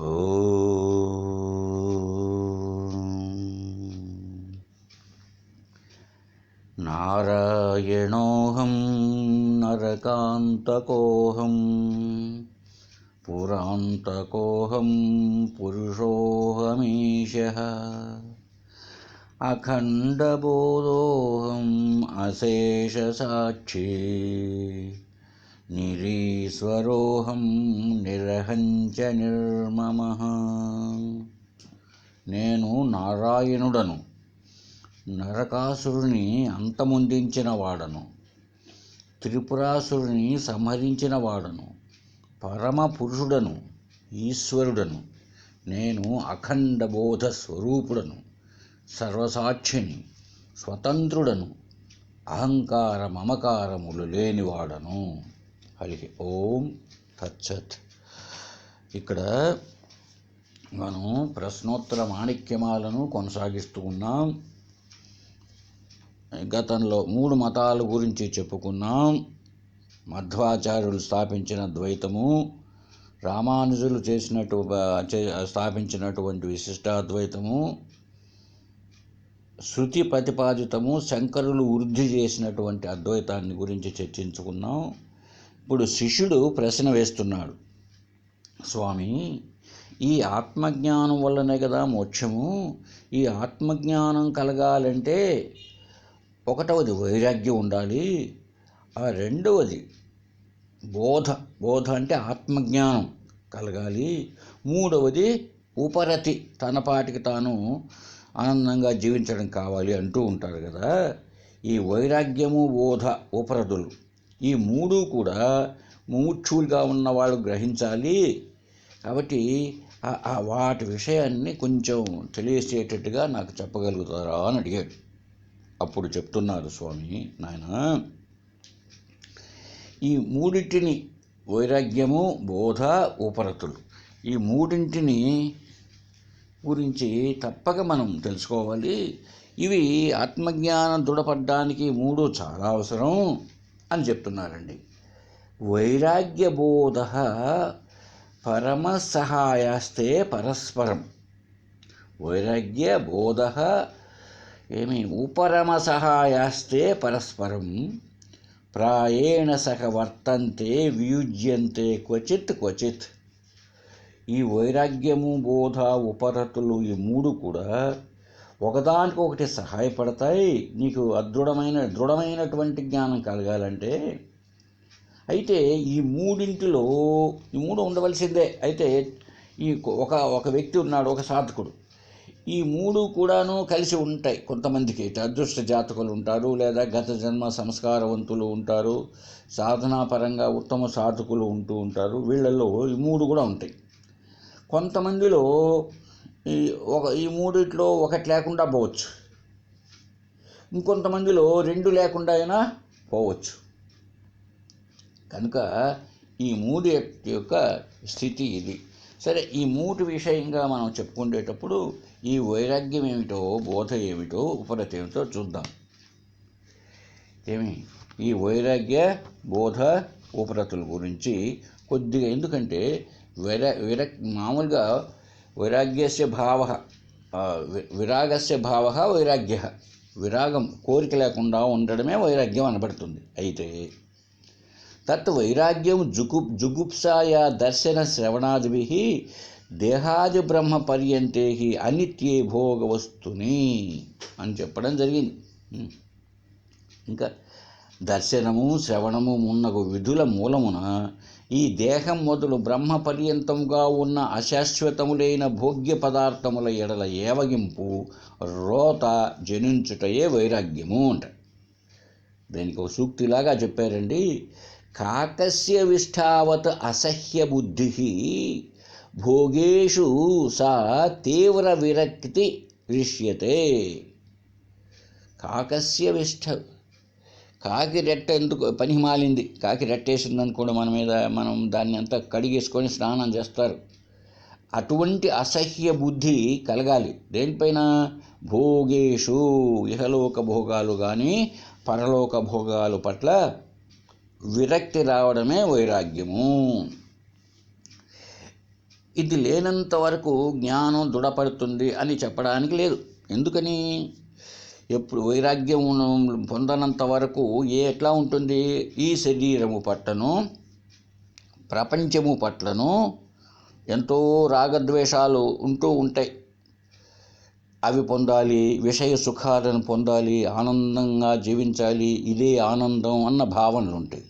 ఓం నారాయణోహం నరకాంతకోహం పురాంతకోహం పురుషోహమీశః అఖండబోధోహం అశేషసాక్షి నిరీశ్వరోహం నిరహంచ నిర్మమః. నేను నారాయణుడను, నరకాసురుని అంతమొందించిన వాడను, త్రిపురాసురుని సంహరించిన వాడను, పరమ పురుషుడను, ఈశ్వరుడను. నేను అఖండ బోధ స్వరూపుడను, సర్వసాక్షిని, స్వతంత్రుడను, అహంకార మమకారములు లేనివాడను. హరి ఓం తత్సత్. ఇక్కడ మనం ప్రశ్నోత్తర మాణిక్యమాలను కొనసాగిస్తూ ఉన్నాం. గతంలో 3 మతాల గురించి చెప్పుకున్నాం. మధ్వాచార్యులు స్థాపించిన ద్వైతము, రామానుజులు స్థాపించినటువంటి విశిష్టాద్వైతము, శృతి ప్రతిపాదితము, శంకరులు వృద్ధి చేసినటువంటి అద్వైతాన్ని గురించి చర్చించుకున్నాం. ఇప్పుడు శిష్యుడు ప్రశ్న వేస్తున్నాడు, స్వామి, ఈ ఆత్మజ్ఞానం వల్లనే కదా మోక్షము. ఈ ఆత్మజ్ఞానం కలగాలంటే ఒకటవది వైరాగ్యం ఉండాలి, ఆ రెండవది బోధ అంటే ఆత్మజ్ఞానం కలగాలి, మూడవది ఉపరతి, తన పాటికి తాను ఆనందంగా జీవించడం కావాలి అంటూ ఉంటారు కదా. ఈ వైరాగ్యము, బోధ, ఉపరతులు ఈ 3 కూడా ముముక్షులుగా ఉన్న వాళ్ళు గ్రహించాలి. కాబట్టి వాటి విషయాన్ని కొంచెం తెలియచేటట్టుగా నాకు చెప్పగలుగుతారా అని అడిగాడు. అప్పుడు చెప్తున్నారు స్వామి, నాయన, ఈ 3 వైరాగ్యము, బోధ, ఉపరతులు ఈ 3 గురించి తప్పక మనం తెలుసుకోవాలి. ఇవి ఆత్మజ్ఞానం దృఢపడడానికి 3 చాలా అవసరం అని చెప్తున్నారండి. వైరాగ్య బోధ పరమ సహాయాస్తే పరస్పరం. వైరాగ్య బోధ ఉపరమ సహాయాస్తే పరస్పరం ప్రాయేణ సహ వర్తంతే వియుజ్యంతే క్వచిత్ క్వచిత్. ఈ వైరాగ్యము, బోధ, ఉపరతులు ఈ 3 కూడా ఒకదానికొకటి సహాయపడతాయి. నీకు దృఢమైనటువంటి జ్ఞానం కలగాలంటే అయితే ఈ 3 ఉండవలసిందే. అయితే ఈ ఒక వ్యక్తి ఉన్నాడు, ఒక సాధకుడు. ఈ 3 కూడాను కలిసి ఉంటాయి. కొంతమందికి అదృష్ట జాతకులు ఉంటారు, లేదా గత జన్మ సంస్కారవంతులు ఉంటారు, సాధనాపరంగా ఉత్తమ సాధకులు ఉంటూ ఉంటారు. వీళ్ళల్లో ఈ 3 కూడా ఉంటాయి. కొంతమందిలో ఈ 3 ఒకటి లేకుండా పోవచ్చు, ఇంకొంతమందిలో 2 లేకుండా అయినా పోవచ్చు. కనుక ఈ 3 యొక్క స్థితి ఇది. సరే, ఈ 3 విషయంగా మనం చెప్పుకునేటప్పుడు ఈ వైరాగ్యం ఏమిటో, బోధ ఏమిటో, ఉపరతి ఏమిటో చూద్దాం. ఈ వైరాగ్య, బోధ, ఉపరతుల గురించి కొద్దిగా, ఎందుకంటే మామూలుగా వైరాగ్యస్య భావ, విరాగస్య భావ వైరాగ్య. విరాగం, కోరిక లేకుండా ఉండడమే వైరాగ్యం అనబడుతుంది. అయితే తత్ వైరాగ్యం జుగుప్సాయా దర్శన శ్రవణాదిభిః దేహాది బ్రహ్మ పర్యంతే అనిత్యే భోగ వస్తుని అని చెప్పడం జరిగింది. ఇంకా దర్శనము, శ్రవణము మున్నగు విధుల మూలమున ఈ దేహం మొదలు బ్రహ్మ పర్యంతముగా ఉన్న అశాశ్వతములైన భోగ్య పదార్థముల ఎడల ఏవగింపు, రోత జనించుటయే వైరాగ్యము అంట. దానికి ఒక సూక్తిలాగా చెప్పారండి. కాకస్య విష్ఠావత్ అసహ్య బుద్ధి భోగేషు సా తీవ్ర విరక్తి రిష్యతే. కాకస్య విష్ఠ, కాకి రెట్ట ఎందుకు పని మాలింది, కాకి రెట్టేసిందని కూడా మనం దాన్ని అంతా కడిగేసుకొని స్నానం చేస్తారు. అటువంటి అసహ్య బుద్ధి కలగాలి. దేనిపైన? భోగేషు, ఇహలోక భోగాలు కానీ పరలోక భోగాలు పట్ల విరక్తి రావడమే వైరాగ్యము. ఇది లేనంత వరకు జ్ఞానం దృఢపడుతుంది అని చెప్పడానికి లేదు. ఎందుకని? ఎప్పుడు వైరాగ్యం పొందనంత వరకు ఎట్లా ఉంటుంది? ఈ శరీరము పట్లను, ప్రపంచము పట్లను ఎంతో రాగద్వేషాలు ఉంటూ ఉంటాయి. అవి పొందాలి, విషయ సుఖాలను పొందాలి, ఆనందంగా జీవించాలి, ఇదే ఆనందం అన్న భావనలు ఉంటాయి.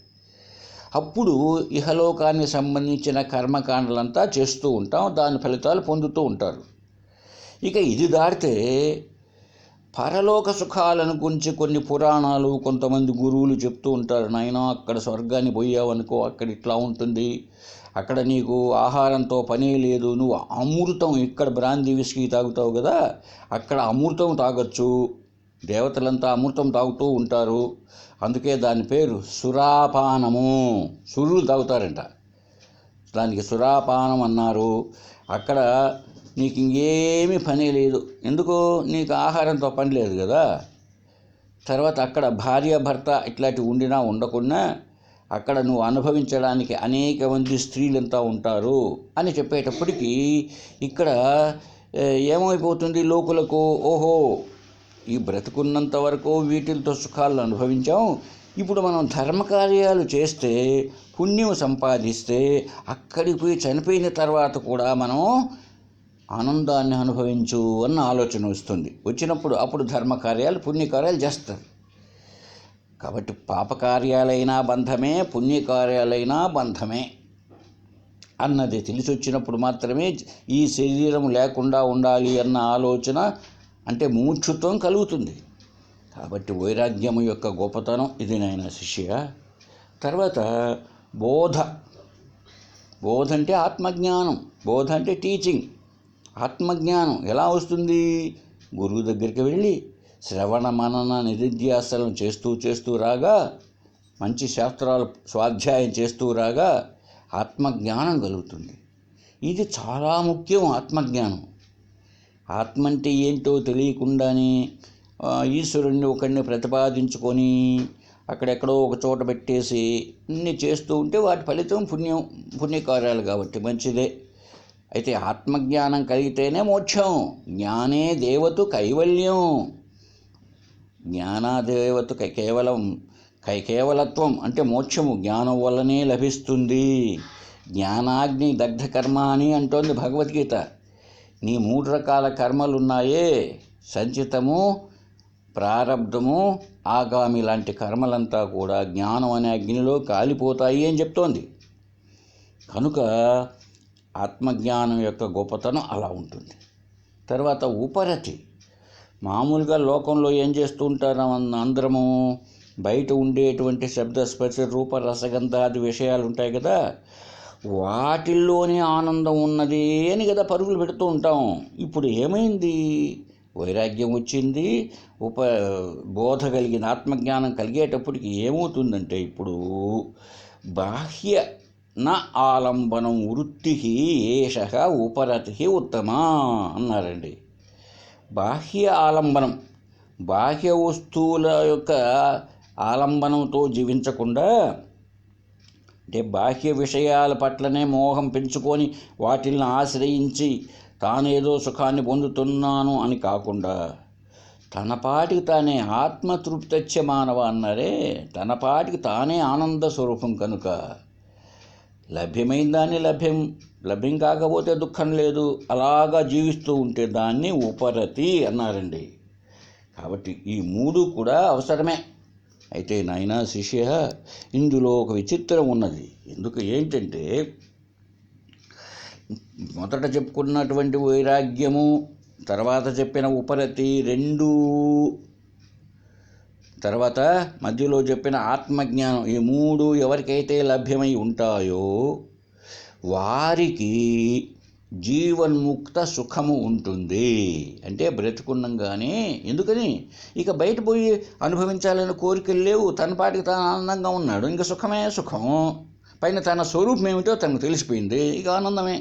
అప్పుడు ఇహలోకానికి సంబంధించిన కర్మకాండలంతా చేస్తూ ఉంటాం, దాని ఫలితాలు పొందుతూ ఉంటారు. ఇక ఇది దాటితే పరలోక సుఖాలను గురించి కొన్ని పురాణాలు, కొంతమంది గురువులు చెప్తూ ఉంటారు. నాయనా, అక్కడ స్వర్గాన్ని పోయావనుకో, అక్కడ ఇట్లా ఉంటుంది, అక్కడ నీకు ఆహారంతో పనే లేదు, నువ్వు అమృతం, ఇక్కడ బ్రాందీ విస్కీ తాగుతావు కదా, అక్కడ అమృతం తాగొచ్చు, దేవతలంతా అమృతం తాగుతూ ఉంటారు, అందుకే దాని పేరు సురాపానము, సురులు తాగుతారంట, దానికి సురాపానం అన్నారు. అక్కడ నీకు ఇంకేమీ పని లేదు, ఎందుకు? నీకు ఆహారంతో పని లేదు కదా. తర్వాత అక్కడ భార్య భర్త ఇట్లాంటివి ఉండినా ఉండకున్నా అక్కడ నువ్వు అనుభవించడానికి అనేక మంది స్త్రీలంతా ఉంటారు అని చెప్పేటప్పటికీ ఇక్కడ ఏమైపోతుంది లోకులకు? ఓహో, ఈ బ్రతుకున్నంత వరకు వీటితో సుఖాలను అనుభవించాం, ఇప్పుడు మనం ధర్మకార్యాలు చేస్తే, పుణ్యం సంపాదిస్తే, అక్కడికి పోయి చనిపోయిన తర్వాత కూడా మనం ఆనందాన్ని అనుభవించు అన్న ఆలోచన వస్తుంది. వచ్చినప్పుడు అప్పుడు ధర్మకార్యాలు, పుణ్యకార్యాలు చేస్తారు. కాబట్టి పాపకార్యాలైనా బంధమే, పుణ్యకార్యాలైనా బంధమే అన్నది తెలిసి వచ్చినప్పుడు మాత్రమే ఈ శరీరం లేకుండా ఉండాలి అన్న ఆలోచన, అంటే ముముక్షుత్వం కలుగుతుంది. కాబట్టి వైరాగ్యము యొక్క గొప్పతనం ఇది నాయన శిష్య. తర్వాత బోధ. బోధ అంటే ఆత్మజ్ఞానం, బోధ అంటే టీచింగ్. ఆత్మజ్ఞానం ఎలా వస్తుంది? గురువు దగ్గరికి వెళ్ళి శ్రవణ మనన నిధిధ్యాసనం చేస్తూ రాగా, మంచి శాస్త్రాలు స్వాధ్యాయం చేస్తూ రాగా ఆత్మజ్ఞానం కలుగుతుంది. ఇది చాలా ముఖ్యం. ఆత్మజ్ఞానం, ఆత్మ అంటే ఏంటో తెలియకుండానే ఈశ్వరుణ్ణి ఒకరిని ప్రతిపాదించుకొని అక్కడెక్కడో ఒక చోట పెట్టేసి అన్నీ చేస్తూ ఉంటే వాటి ఫలితం పుణ్యకార్యాలు కాబట్టి మంచిదే. అయితే ఆత్మజ్ఞానం కలిగితేనే మోక్షం. జ్ఞానే దేవతు కైవల్యం. జ్ఞానాదేవతు కేవలత్వం అంటే మోక్షము జ్ఞానం వల్లనే లభిస్తుంది. జ్ఞానాగ్ని దగ్ధ కర్మ అని అంటోంది భగవద్గీత. నీ 3 రకాల కర్మలున్నాయే, సంచితము, ప్రారబ్ధము, ఆగామి లాంటి కర్మలంతా కూడా జ్ఞానం అనే అగ్నిలో కాలిపోతాయి అని చెప్తోంది. కనుక ఆత్మజ్ఞానం యొక్క గొప్పతనం అలా ఉంటుంది. తర్వాత ఉపరతి. మామూలుగా లోకంలో ఏం చేస్తూ ఉంటారు అందరము? బయట ఉండేటువంటి శబ్ద స్పర్శ రూప రసగంధాది విషయాలు ఉంటాయి కదా, వాటిల్లోనే ఆనందం ఉన్నది అని కదా పరుగులు పెడుతూ ఉంటాం. ఇప్పుడు ఏమైంది? వైరాగ్యం వచ్చింది, బోధ కలిగిన ఆత్మజ్ఞానం కలిగేటప్పటికి ఏమవుతుందంటే ఇప్పుడు బాహ్య నా ఆలంబనం వృత్తి ఏష ఉపరతి ఉత్తమా అన్నారండి. బాహ్య ఆలంబనం, బాహ్య వస్తువుల యొక్క ఆలంబనంతో జీవించకుండా, అంటే బాహ్య విషయాల పట్లనే మోహం పెంచుకొని వాటిని ఆశ్రయించి తానేదో సుఖాన్ని పొందుతున్నాను అని కాకుండా, తన పాటికి తానే ఆత్మతృప్తచ్చ మానవ అన్నారే, తన పాటికి తానే ఆనంద స్వరూపం కనుక లభ్యమైన దాన్ని లభ్యం కాకపోతే దుఃఖం లేదు, అలాగా జీవిస్తూ ఉంటే దాన్ని ఉపరతి అన్నారండి. కాబట్టి ఈ 3 కూడా అవసరమే. అయితే నాయనా శిష్య, ఇందులో ఒక విచిత్రం ఉన్నది. ఏంటంటే మొదట చెప్పుకున్నటువంటి వైరాగ్యము, తర్వాత చెప్పిన ఉపరతి 2, తర్వాత మధ్యలో చెప్పిన ఆత్మజ్ఞానం, ఈ 3 ఎవరికైతే లభ్యమై ఉంటాయో వారికి జీవన్ముక్త సుఖము ఉంటుంది. అంటే బ్రతుకున్నంగానే. ఎందుకని? ఇక బయట పోయి అనుభవించాలని కోరికలు లేవు, తన పాటికి తాను ఆనందంగా ఉన్నాడు, ఇంకా సుఖమే సుఖం. పైన తన స్వరూపం ఏమిటో తనకు తెలిసిపోయింది, ఇక ఆనందమే.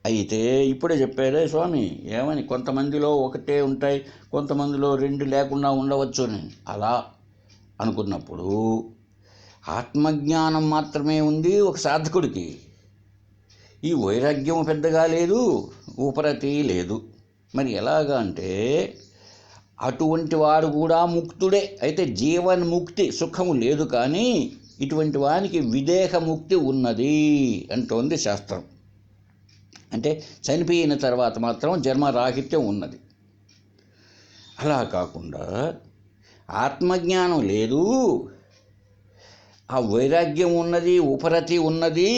అయితే ఇప్పుడే చెప్పారే స్వామి ఏమని, కొంతమందిలో 1 ఉంటాయి, కొంతమందిలో 2 లేకుండా ఉండవచ్చు అని. అలా అనుకున్నప్పుడు ఆత్మజ్ఞానం మాత్రమే ఉంది ఒక సాధకుడికి. ఈ వైరాగ్యం పెద్దగా లేదు, ఉపరతి లేదు. మరి ఎలాగా అంటే అటువంటి వాడు కూడా ముక్తుడే. అయితే జీవన్ముక్తి సుఖము లేదు, కానీ ఇటువంటి వానికి విదేహముక్తి ఉన్నది అంటోంది శాస్త్రం. అంటే చనిపోయిన తర్వాత మాత్రం జన్మరాహిత్యం ఉన్నది. అలా కాకుండా ఆత్మజ్ఞానం లేదు, ఆ వైరాగ్యం ఉన్నది, ఉపరతి ఉన్నది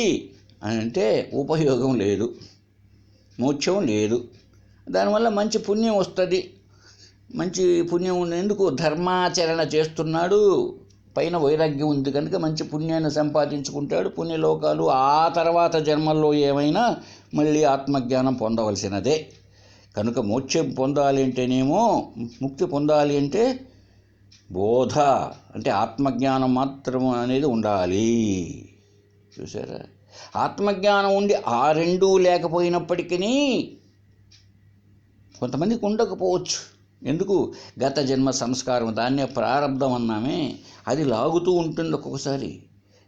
అని అంటే ఉపయోగం లేదు, మోక్షం లేదు. దానివల్ల మంచి పుణ్యం వస్తుంది. మంచి పుణ్యం ఉన్నందుకు ధర్మాచరణ చేస్తున్నాడు, పైన వైరాగ్యం ఉంది కనుక మంచి పుణ్యాన్ని సంపాదించుకుంటాడు, పుణ్యలోకాలు. ఆ తర్వాత జన్మల్లో ఏమైనా మళ్ళీ ఆత్మజ్ఞానం పొందవలసినదే. కనుక మోక్షం పొందాలి అంటేనేమో, ముక్తి పొందాలి అంటే బోధ అంటే ఆత్మజ్ఞానం మాత్రం అనేది ఉండాలి. చూసారా, ఆత్మజ్ఞానం ఉండి ఆ రెండూ లేకపోయినప్పటికీ కొంతమందికి ఉండకపోవచ్చు. ఎందుకు? గత జన్మ సంస్కారం, దాన్నే ప్రారంధం అన్నామే, అది లాగుతూ ఉంటుంది. ఒక్కొక్కసారి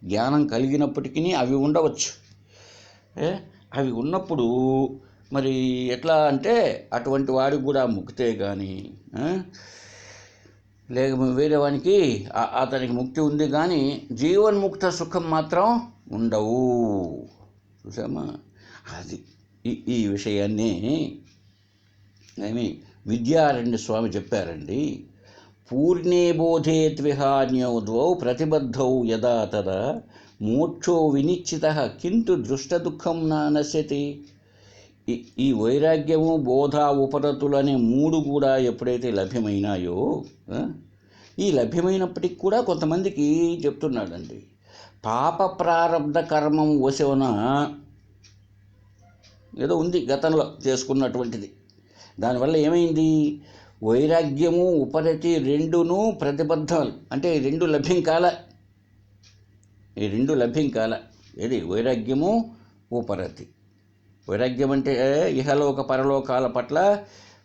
జ్ఞానం కలిగినప్పటికీ అవి ఉండవచ్చు. అవి ఉన్నప్పుడు మరి ఎట్లా అంటే అటువంటి వాడికి కూడా ముక్తే కానీ, లేక వేరే వానికి అతనికి ముక్తి ఉంది కానీ జీవన్ముక్త సుఖం మాత్రం ఉండవు. చూసామా? అది ఈ విషయాన్ని ఏమి విద్యారణ్య స్వామి చెప్పారండి. పూర్ణే బోధే త్విహాన్యౌద్వౌ ప్రతిబద్ధౌ యదా తదా మోక్షో వినిశ్చిత కింటు దృష్టదుఃఖం నా నశ్యతి. ఈ వైరాగ్యము, బోధ, ఉపరతులు అనే మూడు కూడా ఎప్పుడైతే లభ్యమైనాయో, ఈ లభ్యమైనప్పటికి కూడా కొంతమందికి చెప్తున్నాడండి, పాప ప్రారంధ కర్మం వశవన ఏదో ఉంది గతంలో చేసుకున్నటువంటిది. దానివల్ల ఏమైంది? వైరాగ్యము, ఉపరతి రెండును ప్రతిబద్ధం, అంటే రెండు లభ్యం కాల. ఈ రెండు లభ్యం కాల. ఏది? వైరాగ్యము, ఉపరతి. వైరాగ్యం అంటే ఇహలోక పరలోకాల పట్ల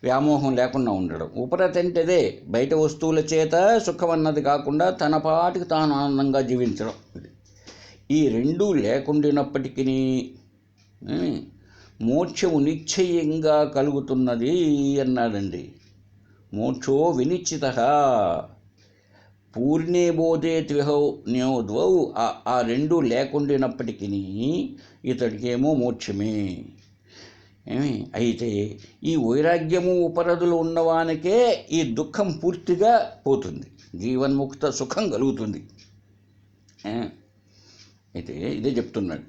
వ్యామోహం లేకుండా ఉండడం. ఉపరతి అంటే అదే, బయట వస్తువుల చేత సుఖం అన్నది కాకుండా తన పాటికి తాను ఆనందంగా జీవించడం. ఈ రెండూ లేకుండినప్పటికీ మోక్షము నిశ్చయంగా కలుగుతున్నది అన్నాడండి. మోక్షో వినిశ్చిత పూర్ణే బోధే త్విహౌన్యౌద్వౌ. ఆ రెండు లేకుండినప్పటికీ ఇతడికేమో మోక్షమే. అయితే ఈ వైరాగ్యము, ఉపరతులు ఉన్నవానికే ఈ దుఃఖం పూర్తిగా పోతుంది, జీవన్ముక్త సుఖం కలుగుతుంది. అయితే ఇదే చెప్తున్నాడు.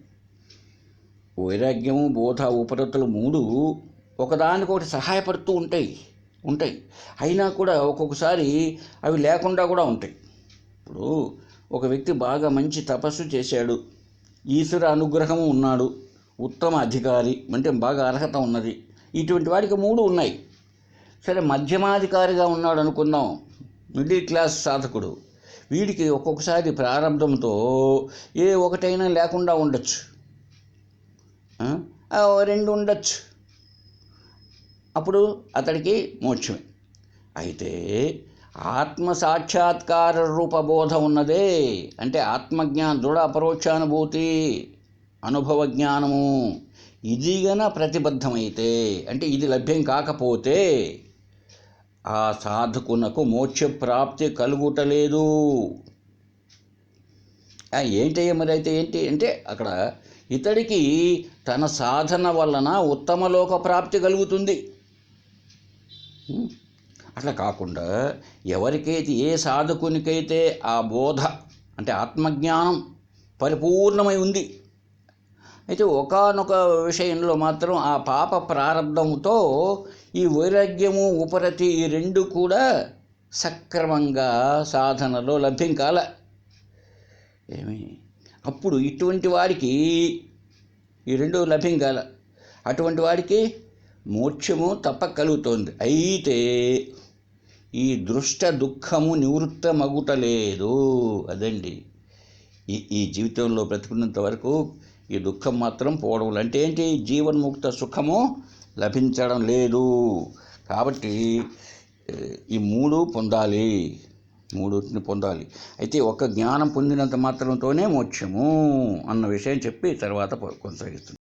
వైరాగ్యము, బోధ, ఉపరతులు మూడు ఒకదానికొకటి సహాయపడుతూ ఉంటాయి. అయినా కూడా ఒక్కొక్కసారి అవి లేకుండా కూడా ఉంటాయి. ఇప్పుడు ఒక వ్యక్తి బాగా మంచి తపస్సు చేశాడు, ఈశ్వర అనుగ్రహము ఉన్నాడు, ఉత్తమ అధికారి అంటే బాగా అర్హత ఉన్నది, ఇటువంటి వాడికి మూడు ఉన్నాయి. సరే, మధ్యమాధికారిగా ఉన్నాడు అనుకుందాం, మిడిల్ క్లాస్ సాధకుడు. వీడికి ఒక్కొక్కసారి ప్రారంభంతో ఏ ఒకటైనా లేకుండా ఉండొచ్చు, రెండు ఉండొచ్చు. అప్పుడు అతడికి మోక్షమే. అయితే ఆత్మసాక్షాత్కార రూపబోధ ఉన్నదే, అంటే దృఢ అపరోక్షానుభూతి, అనుభవ జ్ఞానము, ఇది గన ప్రతిబద్ధమైతే, అంటే ఇది లభ్యం కాకపోతే ఆ సాధకునకు మోక్షప్రాప్తి కలుగుటలేదు. ఏంటయ్యా మరి? అయితే ఏంటి అంటే అక్కడ ఇతడికి తన సాధన వలన ఉత్తమ లోక ప్రాప్తి కలుగుతుంది. అట్లా కాకుండా ఎవరికైతే, ఏ సాధకునికైతే ఆ బోధ అంటే ఆత్మజ్ఞానం పరిపూర్ణమై ఉంది, అయితే ఒకానొక విషయంలో మాత్రం ఆ పాప ప్రారంధంతో ఈ వైరాగ్యము, ఉపరతి ఈ రెండు కూడా సక్రమంగా సాధనలో లభ్యం కాల. అప్పుడు ఇటువంటి వాడికి ఈ రెండు లభ్యం కాల, అటువంటి వాడికి మోక్షము తప్పక కలుగుతోంది. అయితే ఈ దృష్ట దుఃఖము నివృత్తమగుటలేదు. అదండి ఈ జీవితంలో బ్రతుకున్నంత వరకు ఈ దుఃఖం మాత్రం పోవడం. అంటే ఏంటి? జీవన్ముక్త సుఖము లభించడం లేదు. కాబట్టి ఈ మూడుని పొందాలి. అయితే ఒక జ్ఞానం పొందినంత మాత్రంతోనే మోక్షము అన్న విషయం చెప్పి తర్వాత కొనసాగిస్తుంది.